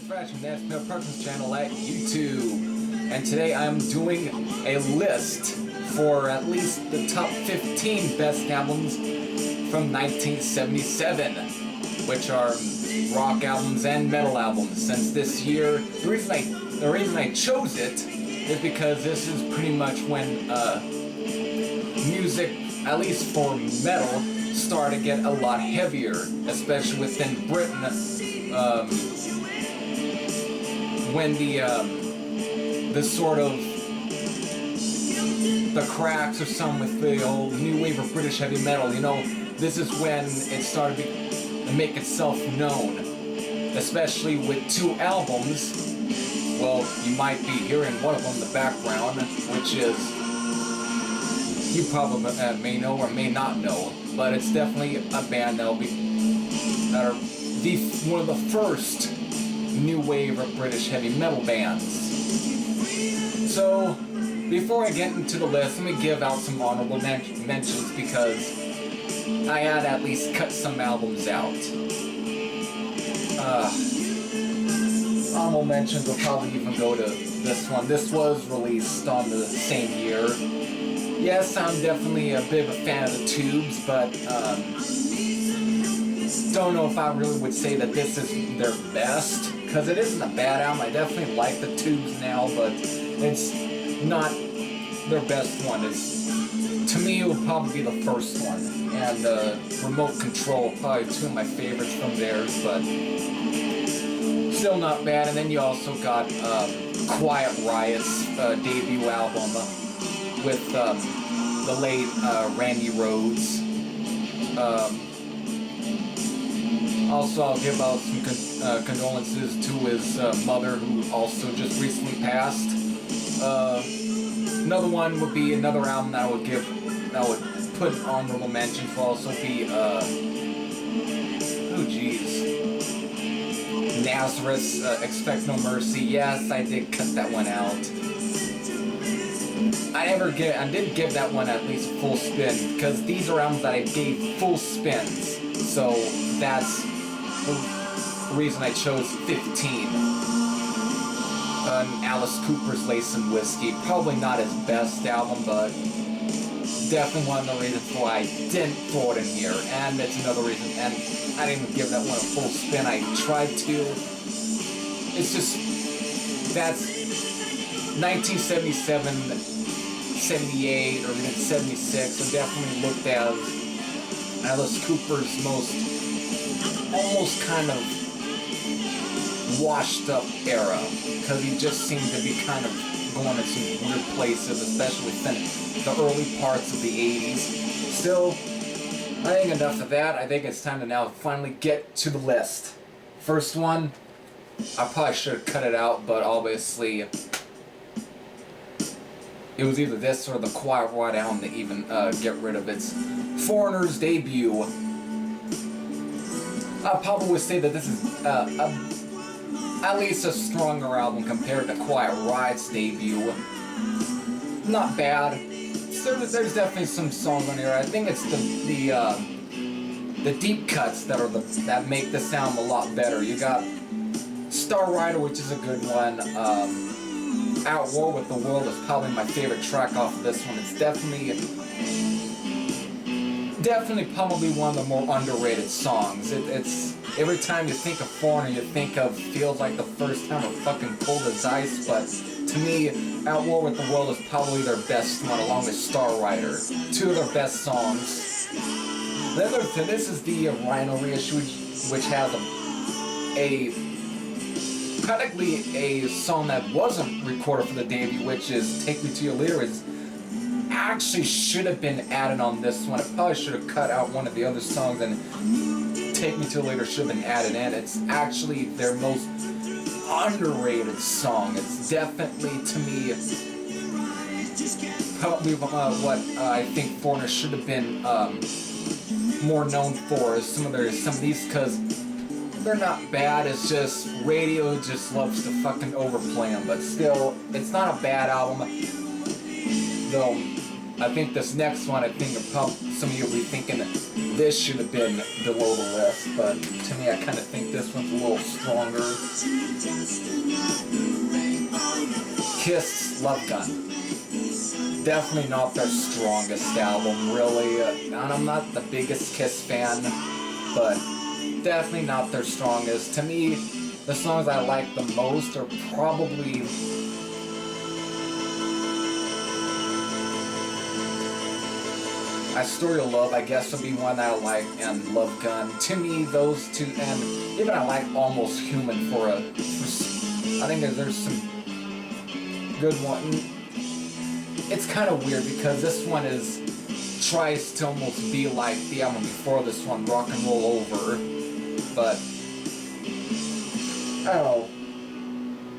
is Riot from the Personel channel at YouTube, and today I'm doing a list for at least the top 15 best albums from 1977, which are rock albums and metal albums. Since this year, the reason I chose it is because this is pretty much when music, at least for metal, started to get a lot heavier, especially within Britain, when the sort of the cracks or something with the old new wave of British heavy metal, you know, this is when it started to make itself known, especially with two albums. Well, you might be hearing one of them in the background, which is, you probably may know or may not know, but it's definitely a band that will be one of the first new wave of British heavy metal bands. So, before I get into the list, let me give out some honorable mentions because I had at least cut some albums out. Honorable mentions will probably even go to this one. This was released on the same year. Yes, I'm definitely a bit of a fan of the Tubes, but don't know if I really would say that this is their best, because it isn't a bad album. I definitely like the Tubes now, but it's not their best one. To me, it would probably be the first one, and Remote Control, probably two of my favorites from theirs, but still not bad. And then you also got Quiet Riot's debut album with the late Randy Rhoads. Also, I'll give out some condolences to his mother, who also just recently passed. Another one would be another album that I would put honorable mention for. Also be Nazareth's Expect No Mercy. Yes, I did cut that one out. I did give that one at least a full spin, because these are albums that I gave full spins, so that's the reason I chose 15. Alice Cooper's Lace and Whiskey, probably not his best album, but definitely one of the reasons why I didn't throw it in here, and it's another reason, and I didn't even give that one a full spin. I tried to. It's just, that's 1977, 78, or even 76, are definitely looked at as Alice Cooper's almost kind of washed up era, because he just seemed to be kind of going in some weird places, especially within the early parts of the 80s. Still, I think enough of that. I think it's time to now finally get to the list. First one, I probably should have cut it out, but obviously it was either this or the Quiet Riot album to even get rid of its Foreigner's debut. I probably would say that this is at least a stronger album compared to Quiet Riot's debut. Not bad. There's definitely some songs on here. I think it's the deep cuts that make the sound a lot better. You got Star Rider, which is a good one. At War with the World is probably my favorite track off of this one. It's definitely probably one of the more underrated songs. It's every time you think of Foreigner, you think of Feels Like the First Time or fucking Cold as Ice, but to me, At War with the World is probably their best one, along with Star Rider. Two of their best songs. This is the Rhino reissue, which has practically a song that wasn't recorded for the debut, which is Take Me to Your Lyrics. Actually should have been added on this one. I probably should have cut out one of the other songs, and Take Me to Your Lyrics should have been added in. It's actually their most underrated song. It's definitely, to me, probably what I think Foreigner should have been more known for is some of these, because they're not bad. It's just radio just loves to fucking overplay them, but still, it's not a bad album, though. I think this next one, I think some of you will be thinking this should have been below the list, but to me I kind of think this one's a little stronger. Kiss Love Gun. Definitely not their strongest album, really. And I'm not the biggest Kiss fan, but definitely not their strongest. To me, the songs I like the most are probably I Store Your Love, I guess, would be one I like, and Love Gun. To me, those two, and even I like Almost Human I think there's some good one. It's kind of weird because this one tries to almost be like the album before this one, Rock and Roll Over, but I don't know.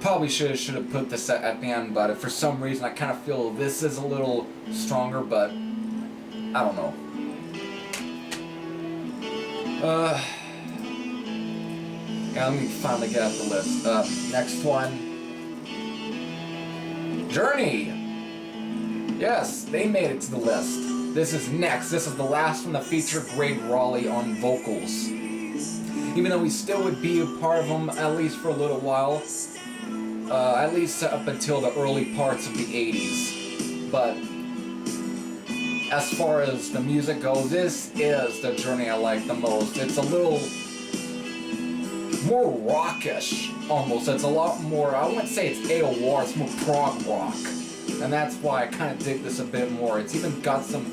Probably should have put this at the end, but for some reason I kind of feel this is a little stronger, but I don't know. Yeah, let me finally get out the list. Next one. Journey! Yes, they made it to the list. This is next. This is the last one to feature Greg Raleigh on vocals. Even though he still would be a part of them, at least for a little while. At least up until the early parts of the 80s. But as far as the music goes, this is the Journey I like the most. It's a little more rockish, almost. It's a lot more, I wouldn't say it's AOR, it's more prog rock. And that's why I kind of dig this a bit more. It's even got some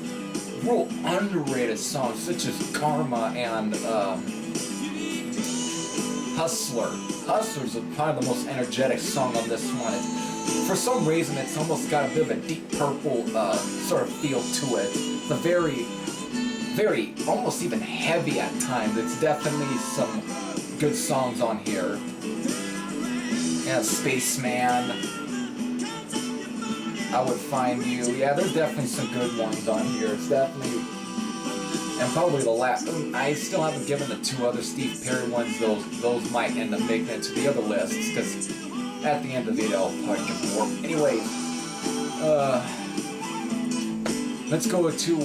real underrated songs, such as Karma and Hustler. Hustler's probably the most energetic song on this one. For some reason, it's almost got a bit of a Deep Purple sort of feel to it. It's a very, very, almost even heavy at times. It's definitely some good songs on here. Yeah, Spaceman, I Would Find You. Yeah, there's definitely some good ones on here. It's definitely, and probably the last. I still haven't given the two other Steve Perry ones. Those might end up making it to the other lists because at the end of the video I'll probably give more. Anyways, let's go to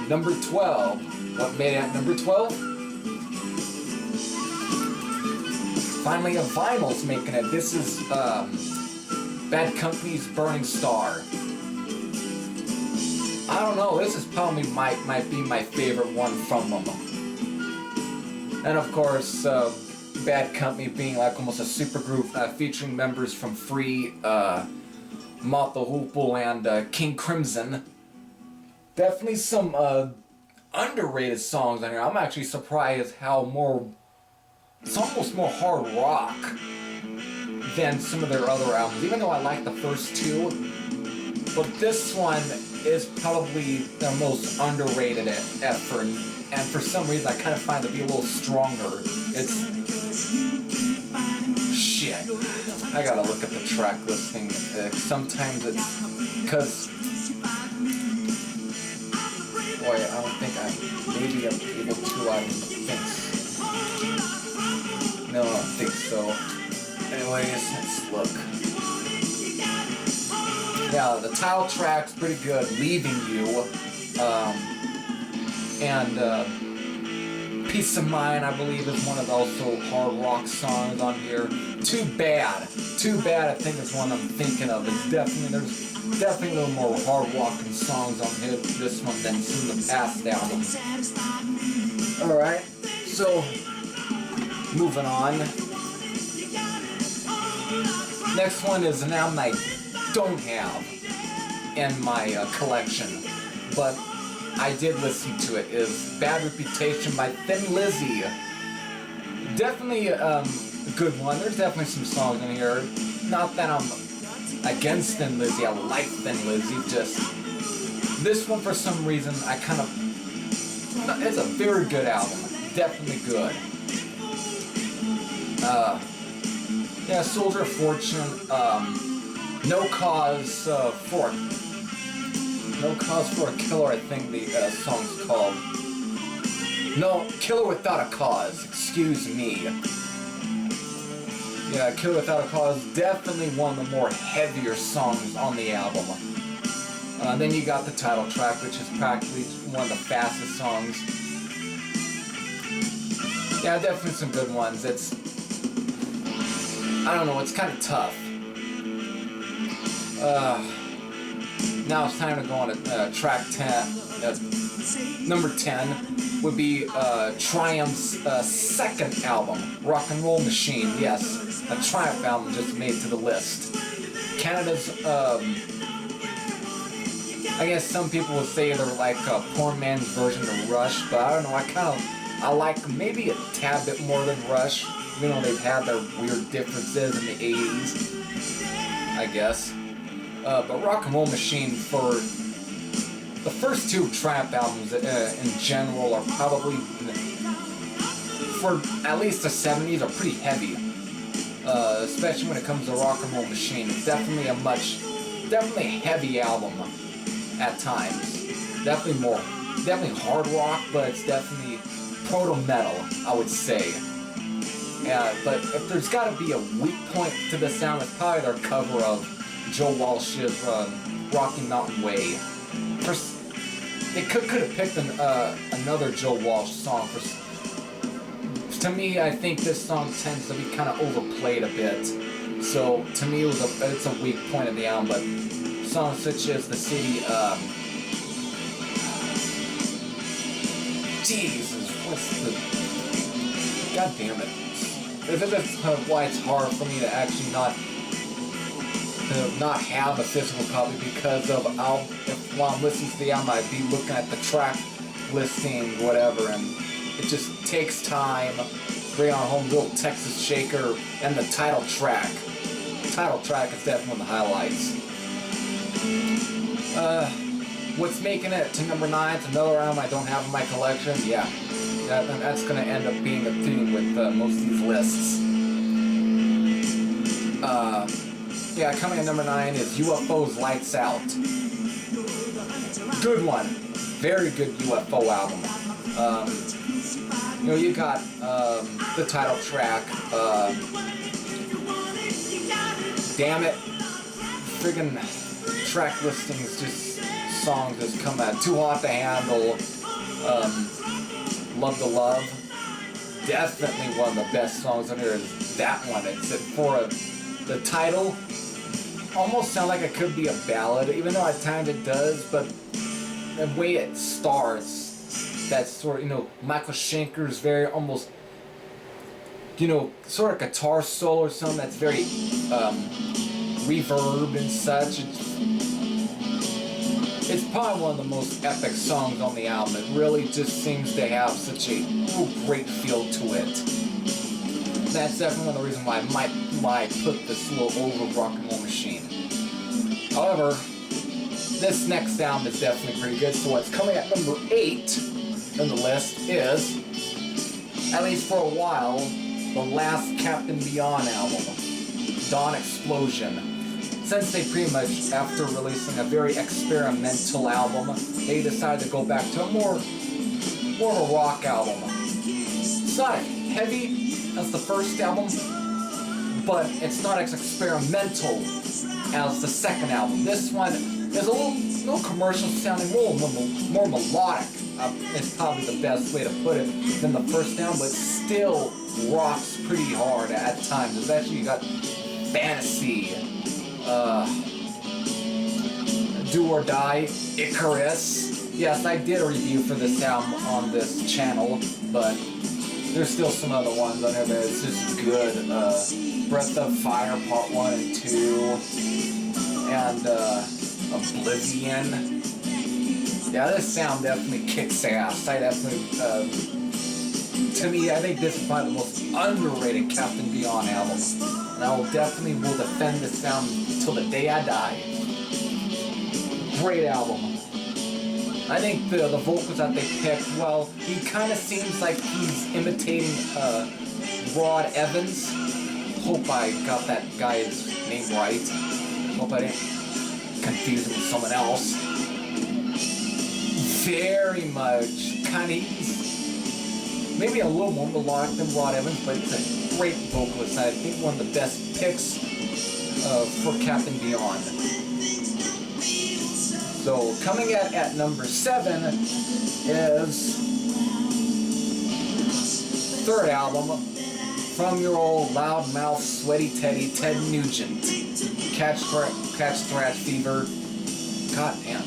number 12. What made it at number 12? Finally, a vinyl's making it. This is Bad Company's Burning Star. I don't know, this is probably might be my favorite one from them. And of course, Bad Company being like almost a supergroup featuring members from Free, Moth the Hoople, and King Crimson. Definitely some underrated songs on here. I'm actually surprised how it's almost more hard rock than some of their other albums, even though I like the first two. But this one is probably their most underrated effort, and for some reason I kind of find it to be a little stronger. It's shit. I gotta look at the track listing. Sometimes it's because boy, I don't think maybe I'm able to. I don't think. No, I don't think so. Anyways, let's look. Yeah, the title track's pretty good, Leaving You, and Peace of Mind, I believe, is one of the also hard rock songs on here. Too Bad, I think is one I'm thinking of. There's definitely a little more hard rocking songs on here, this one than some of the past albums. Alright, so moving on. Next one is an album I don't have in my collection, but I did listen to it. Is Bad Reputation by Thin Lizzy. Definitely a good one. There's definitely some songs in here. Not that I'm against Thin Lizzy. I like Thin Lizzy. Just this one for some reason I kind of. It's a very good album. Definitely good. Yeah, Soldier of Fortune, No Cause for a Killer, I think the song's called. No, Killer Without a Cause, excuse me. Yeah, Killer Without a Cause, definitely one of the more heavier songs on the album. Then you got the title track, which is practically one of the fastest songs. Yeah, definitely some good ones. It's, I don't know, it's kind of tough. Now it's time to go on to track 10. Number 10 would be Triumph's second album, Rock and Roll Machine. Yes, a Triumph album just made to the list. Canada's, I guess some people would say they're like a poor man's version of Rush, but I don't know, I like maybe a tad bit more than Rush, even though they've had their weird differences in the 80s, I guess. But Rock and Roll Machine, for the first two Triumph albums in general, are probably, for at least the 70s, are pretty heavy. Especially when it comes to Rock and Roll Machine. It's definitely a definitely heavy album at times. Definitely hard rock, but it's definitely proto-metal, I would say. Yeah, but if there's got to be a weak point to the sound, it's probably their cover of Joe Walsh's Rocky Mountain Way. They could have picked another Joe Walsh song. To me, I think this song tends to be kind of overplayed a bit. So to me, it's a weak point of the album. But songs such as The City, Jesus, what's the... God damn it. That's why it's hard for me to actually not have a physical copy, because of while I'm listening to the album, I'd be looking at the track listing, whatever, and it just takes time. Bring on home, little Texas Shaker, and the title track. The title track is definitely one of the highlights. What's making it to number 9? It's another album I don't have in my collection. Yeah, that's going to end up being a theme with most of these lists. Yeah, coming at number 9 is UFO's Lights Out. Good one. Very good UFO album. You got the title track. Damn it. Friggin' track listings, just songs just come out. Too Hot to Handle. Love to Love. Definitely one of the best songs on here is that one. It's for the title. Almost sound like it could be a ballad, even though at times it does, but the way it starts, that sort of, Michael Schenker's very almost, sort of guitar solo or something that's very reverb and such. It's probably one of the most epic songs on the album. It really just seems to have such a great feel to it. That's definitely one of the reasons why I might put this a little over Rock and Roll Machine. However, this next album is definitely pretty good, so what's coming at number 8 on the list is, at least for a while, the last Captain Beyond album, Dawn Explosion. Since they pretty much, after releasing a very experimental album, they decided to go back to a more of a rock album. It's not heavy as the first album, but it's not as experimental as the second album. This one is a little commercial sounding, more melodic. It's probably the best way to put it than the first album, but still rocks pretty hard at times. Especially you got Fantasy, Do or Die, Icarus. Yes, I did a review for this album on this channel, but there's still some other ones on there that is just good. Breath of Fire Part 1 and 2, and Oblivion. Yeah, this sound definitely kicks ass. I definitely, to me, I think this is probably the most underrated Captain Beyond album. And I will defend this sound until the day I die. Great album. I think the vocals that they picked, well, he kind of seems like he's imitating Rod Evans. Hope I got that guy's name right. Hope I didn't confuse him with someone else. Very much kind of, maybe a little more melodic than Rod Evans, but he's a great vocalist. I think one of the best picks for Captain Beyond. So So coming at number 7 is third album from your old loudmouth, sweaty Teddy, Ted Nugent. Catch Thrash Fever. Goddamn.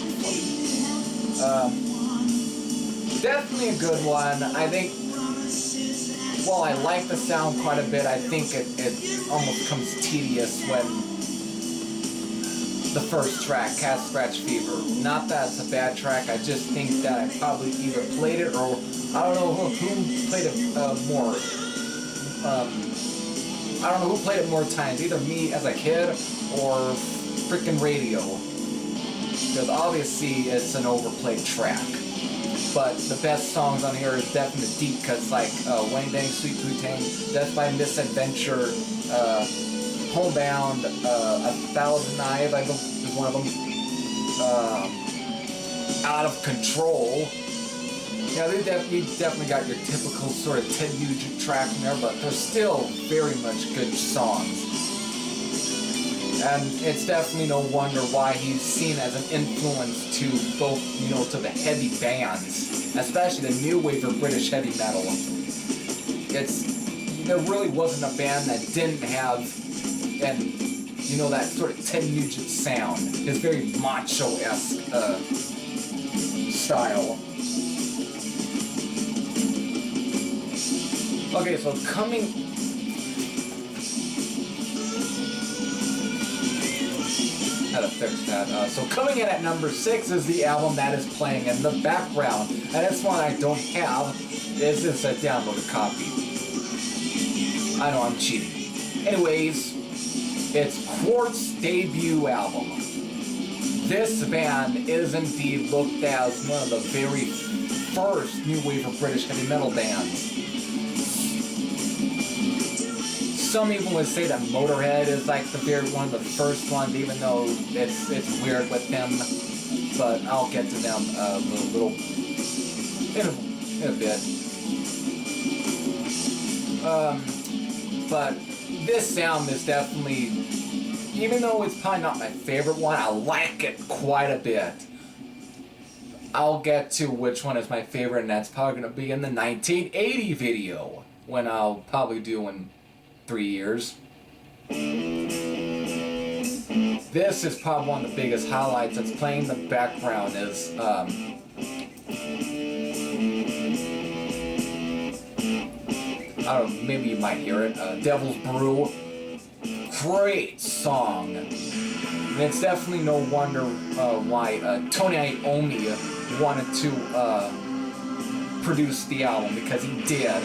Definitely a good one. I think, while I like the sound quite a bit, I think it almost becomes tedious when the first track, Cat Scratch Fever. Not that it's a bad track, I just think that I probably either played it or I don't know who played it more. I don't know who played it more times, either me as a kid or freaking radio. Because obviously it's an overplayed track. But the best songs on here is definitely deep cuts like Wang Dang, Sweet Poo-Tang, Death by Misadventure, Homebound, 1,000 Knives, I think is one of them. Out of Control. Yeah, you definitely got your typical sort of Ted Nugent track in there, but they're still very much good songs. And it's definitely no wonder why he's seen as an influence to both, to the heavy bands, especially the new wave of British heavy metal. There really wasn't a band that didn't have, that sort of Ted Nugent sound, his very macho-esque style. Okay, so how to fix that. So coming in at number 6 is the album that is playing in the background. And this one I don't have. This is a downloaded copy. I know I'm cheating. Anyways, it's Quartz's debut album. This band is indeed looked at as one of the very first new wave of British heavy metal bands. Some even would say that Motorhead is like one of the first ones, even though it's weird with them. But I'll get to them in a bit. But this sound is definitely, even though it's probably not my favorite one, I like it quite a bit. I'll get to which one is my favorite, and that's probably going to be in the 1980 video, when I'll probably do in 3 years. This is probably one of the biggest highlights that's playing in the background is I don't know, maybe you might hear it, Devil's Brew. Great song. And it's definitely no wonder why Tony Iommi wanted to produce the album, because he did.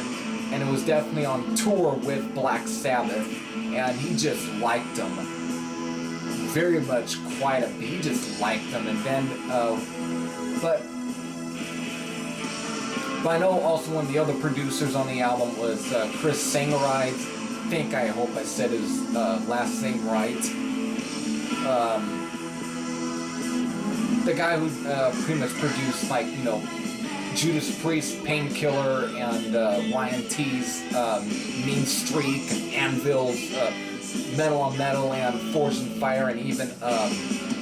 And it was definitely on tour with Black Sabbath, and he just liked them very much, quite a bit. He just liked them, and then, but I know also one of the other producers on the album was Chris Sangeride. I hope I said his last name right. The guy who pretty much produced, Judas Priest, Painkiller, and YNT's Mean Streak, and Anvil's Metal on Metal, and Forged in Fire, and even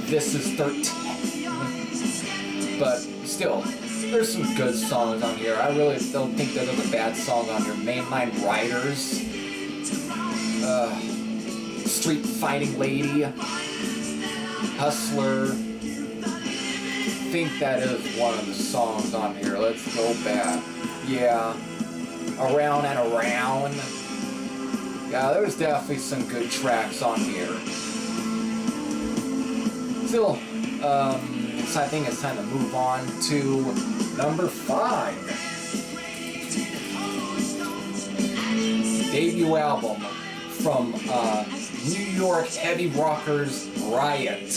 This Is 13. But still, there's some good songs on here. I really don't think there's a bad song on here. Mainline Riders, Street Fighting Lady, Hustler. I think that is one of the songs on here. Let's go back. Yeah, Around and Around. Yeah, there's definitely some good tracks on here. Still, I think it's time to move on to number 5. Debut album from New York heavy rockers Riot.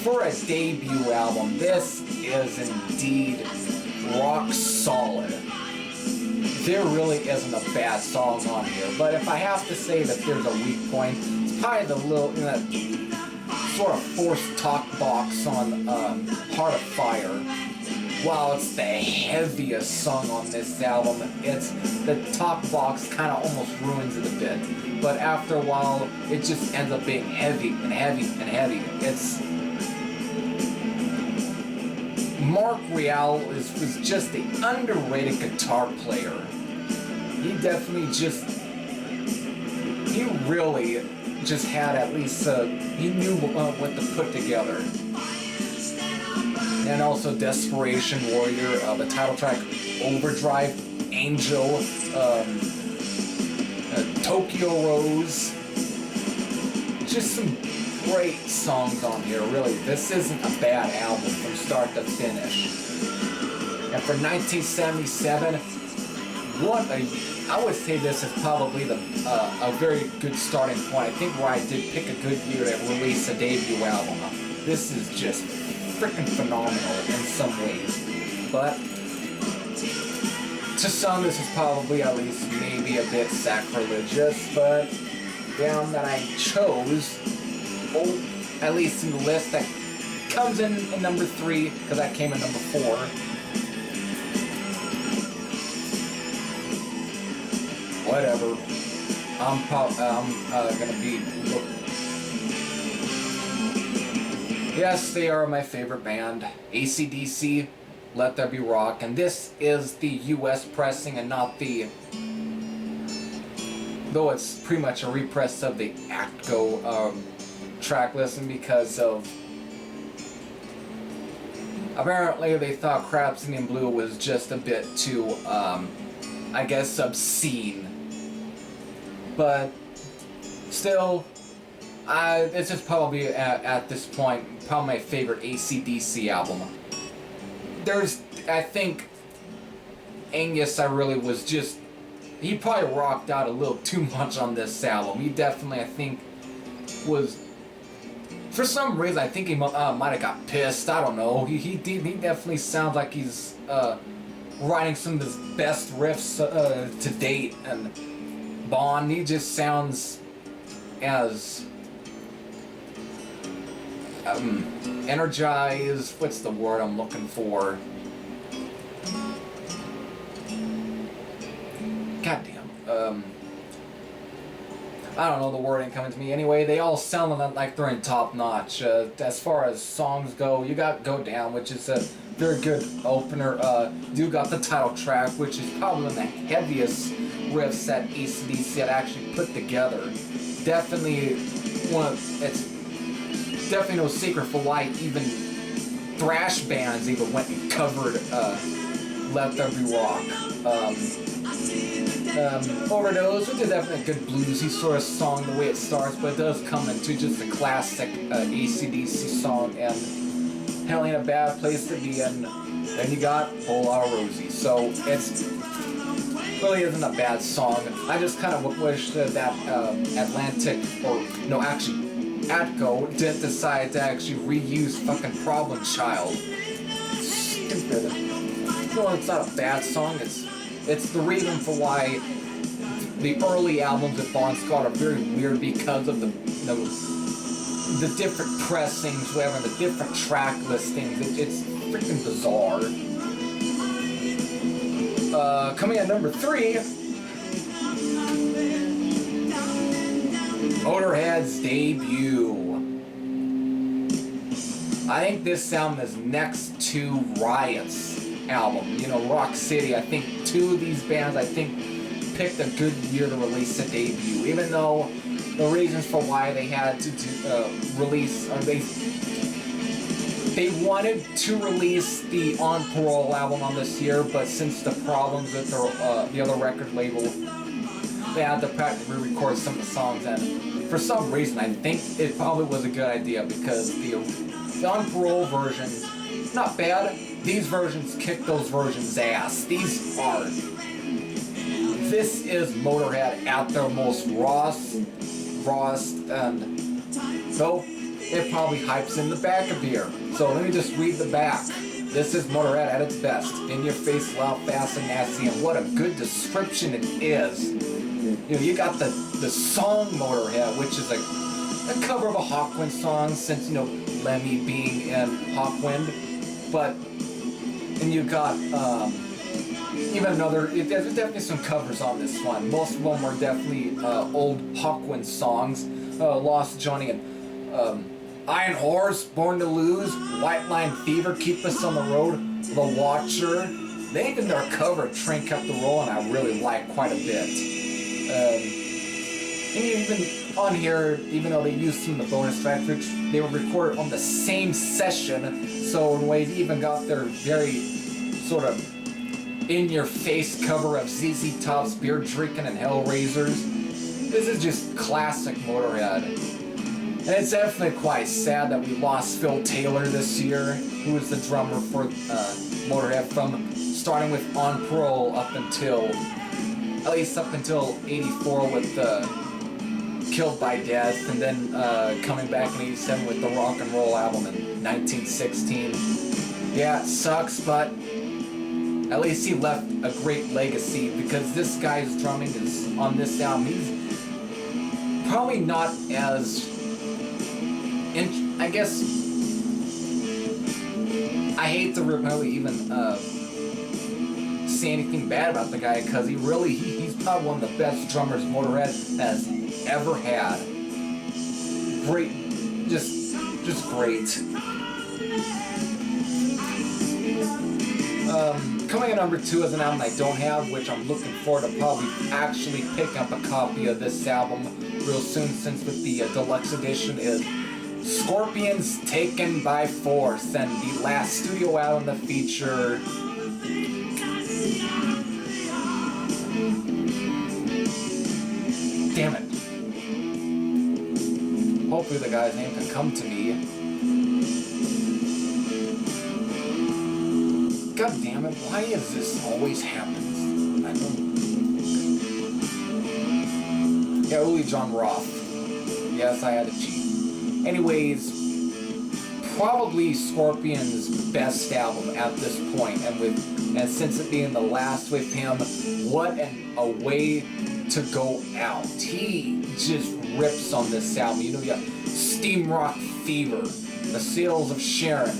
For a debut album, this is indeed rock solid. There really isn't a bad song on here, but if I have to say that there's a weak point, it's probably the little, sort of forced talk box on Heart of Fire. While it's the heaviest song on this album, the talk box kind of almost ruins it a bit. But after a while, it just ends up being heavy and heavy and heavy. Mark Real was just an underrated guitar player. He definitely he really just had at least, he knew what to put together. And also Desperation Warrior, the title track, Overdrive, Angel, Tokyo Rose. Just some great songs on here, really. This isn't a bad album from start to finish. And for 1977, I would say this is probably a very good starting point. I think Riot did pick a good year to release a debut album. This is just freaking phenomenal in some ways. But to some, this is probably at least maybe a bit sacrilegious, but the album that I chose, at least in the list, that comes in number 3, because that came in number 4. Whatever. I'm gonna be. Yes, they are my favorite band, AC/DC, Let There Be Rock, and this is the US pressing and not the. Though it's pretty much a repress of the Atco track listing because of. Apparently, they thought Crab Singing Blue was just a bit too, I guess, obscene. But still, this is probably at this point probably my favorite AC/DC album. I think Angus, I really was just, he probably rocked out a little too much on this album. He definitely, I think, was, for some reason, I think he might have got pissed. I don't know. He definitely sounds like he's writing some of his best riffs to date, and Bond, he just sounds as energized. What's the word I'm looking for? Goddamn. I don't know, the word ain't coming to me. Anyway, they all sound like they're in top notch. As far as songs go, you got Go Down, which is a very good opener. You got the title track, which is probably one of the heaviest riffs that AC/DC had actually put together. Definitely it's definitely no secret for why even thrash bands even went and covered Let There Be Rock. Overdose, which is definitely a good bluesy sort of song the way it starts, but it does come into just a classic AC/DC song, and Hell Ain't a Bad Place to Be In. Then you got Whole Lot of Rosie. So it's really isn't a bad song. I just kind of wish that Atlantic, or no, actually Atco didn't decide to actually reuse fucking Problem Child. It's stupid. No, it's not a bad song. It's the reason for why the early albums of Bon Scott are very weird, because of the different pressings, whatever, the different track listings. It's freaking bizarre. Coming at number 3, Motorhead's debut. I think this album is next to Riot's album, Rock City. I think 2 of these bands, picked a good year to release a debut, even though the reasons for why they had to release, they wanted to release the On Parole album on this year, but since the problems with the other record label, they had to practically re-record some of the songs, and for some reason I think it probably was a good idea, because the On Parole versions, not bad. These versions kick those versions' ass. This is Motorhead at their most rawest, and so it probably hypes in the back of here. So let me just read the back. This is Motorhead at its best. In your face, loud, fast, and nasty, and what a good description it is. You got the song Motorhead, which is a cover of a Hawkwind song, since, Lemmy being in Hawkwind. But, and you got, even there's definitely some covers on this one. Most of them are definitely old Hawkwind songs. Lost Johnny and Iron Horse, Born to Lose, White Line Fever, Keep Us on the Road, The Watcher. They even their cover, Train Kept the Roll, and I really like quite a bit. And even on here, even though they used some of the bonus tracks, which they were recorded on the same session, so in ways even got their very sort of in-your-face cover of ZZ Top's Beer Drinking and Hellraisers. This is just classic Motorhead. And it's definitely quite sad that we lost Phil Taylor this year, who was the drummer for Motorhead from starting with On Parole up until, at least up until 84 with Killed by Death, and then coming back in 87 with the Rock and Roll album in 1916. Yeah, it sucks, but at least he left a great legacy, because this guy's drumming is on this album. He's probably not as, I guess, I hate to really even say anything bad about the guy, because he's probably one of the best drummers Motorhead has ever had. Great, just great. Coming at number 2 is an album I don't have, which I'm looking forward to probably actually picking up a copy of this album real soon, since with the deluxe edition, is Scorpions Taken by Force, and the last studio album that featured damn it. Hopefully the guy's name can come to me. God damn it, why is this always happens? I don't... Yeah, Uli John Roth. Yes, I had to cheat. Anyways, probably Scorpion's best album at this point, and since it being the last with him, what a way to go out. He just rips on this album. You know, you got Steam Rock Fever, The Sails of Sharon,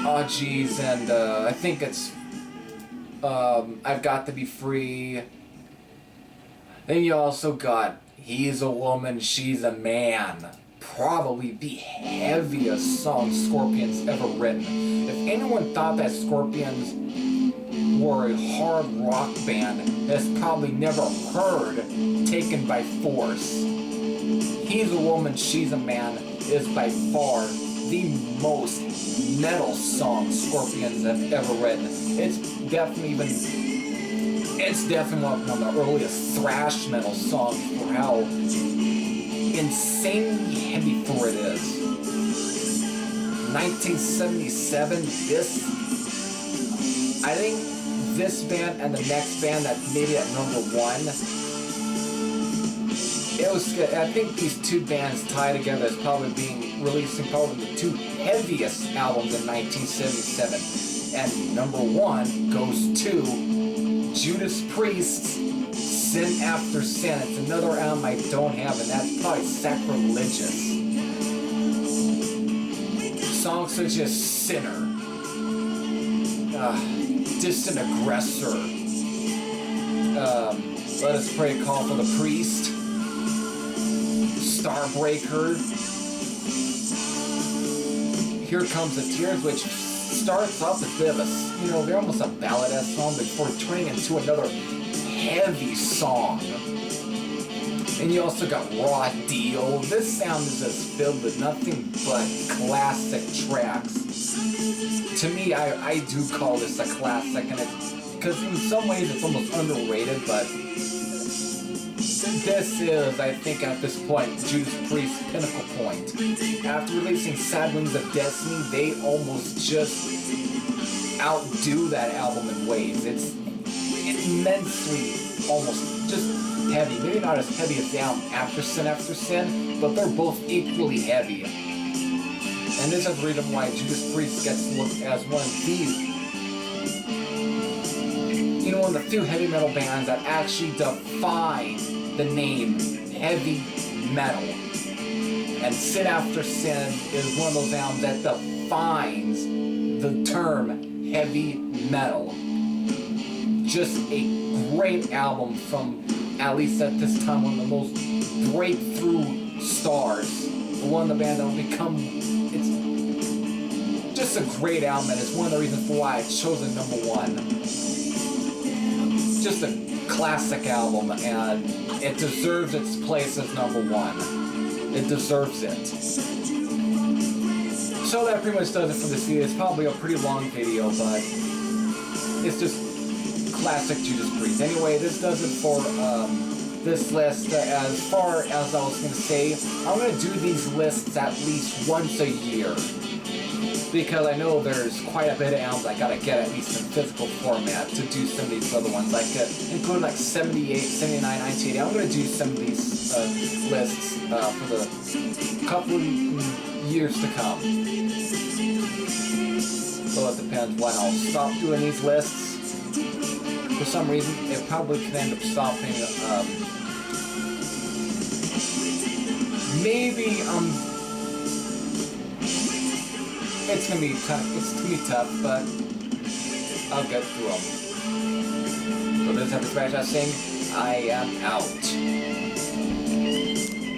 oh geez, and I think it's I've Got to Be Free. Then you also got He's a Woman, She's a Man. Probably the heaviest song Scorpions ever written. If anyone thought that Scorpions were a hard rock band that's probably never heard Taken by Force, He's a Woman, She's a Man is by far the most metal song Scorpions have ever written. It's definitely one of the earliest thrash metal songs for how insanely heavy for it is. 1977, I think this band and the next band that made it at number 1, it was good. I think these two bands tie together as probably releasing probably the 2 heaviest albums in 1977. And number 1 goes to Judas Priest's Sin After Sin. It's another album I don't have, and that's probably sacrilegious. Songs such as Sinner, Distant Aggressor, Let Us Pray, Call for the Priest, Starbreaker, Here Comes the Tears, which starts off as a bit of a, they're almost a ballad-esque song before turning into another heavy song. And you also got Raw Deal. This sound is just filled with nothing but classic tracks. To me, I do call this a classic, and it's because in some ways it's almost underrated, but this is, I think, at this point, Judas Priest's pinnacle point. After releasing Sad Wings of Destiny, they almost just outdo that album in ways. It's immensely, almost just heavy. Maybe not as heavy as the album After Sin, but they're both equally heavy. And this is the reason why Judas Priest gets looked as one of these, one of the few heavy metal bands that actually define the name heavy metal. And Sin After Sin is one of those albums that defines the term heavy metal. Just a great album from, at least at this time, one of the most breakthrough stars. One of the band that will become, it's just a great album, and it's one of the reasons why it's chosen #1. Just a classic album, and it deserves its place as #1. It deserves it. So that pretty much does it for this video. It's probably a pretty long video, but it's just classic Judas Priest. Anyway, this does it for this list. As far as I was going to say, I'm going to do these lists at least once a year, because I know there's quite a bit of albums I gotta get at least in physical format to do some of these other ones, like including like 78, 79, 1980. I'm gonna do some of these lists for the couple of years to come. So it depends when I'll stop doing these lists. For some reason, it probably could end up stopping. Maybe it's gonna be tough, but I'll get through them. So this episode, I am out.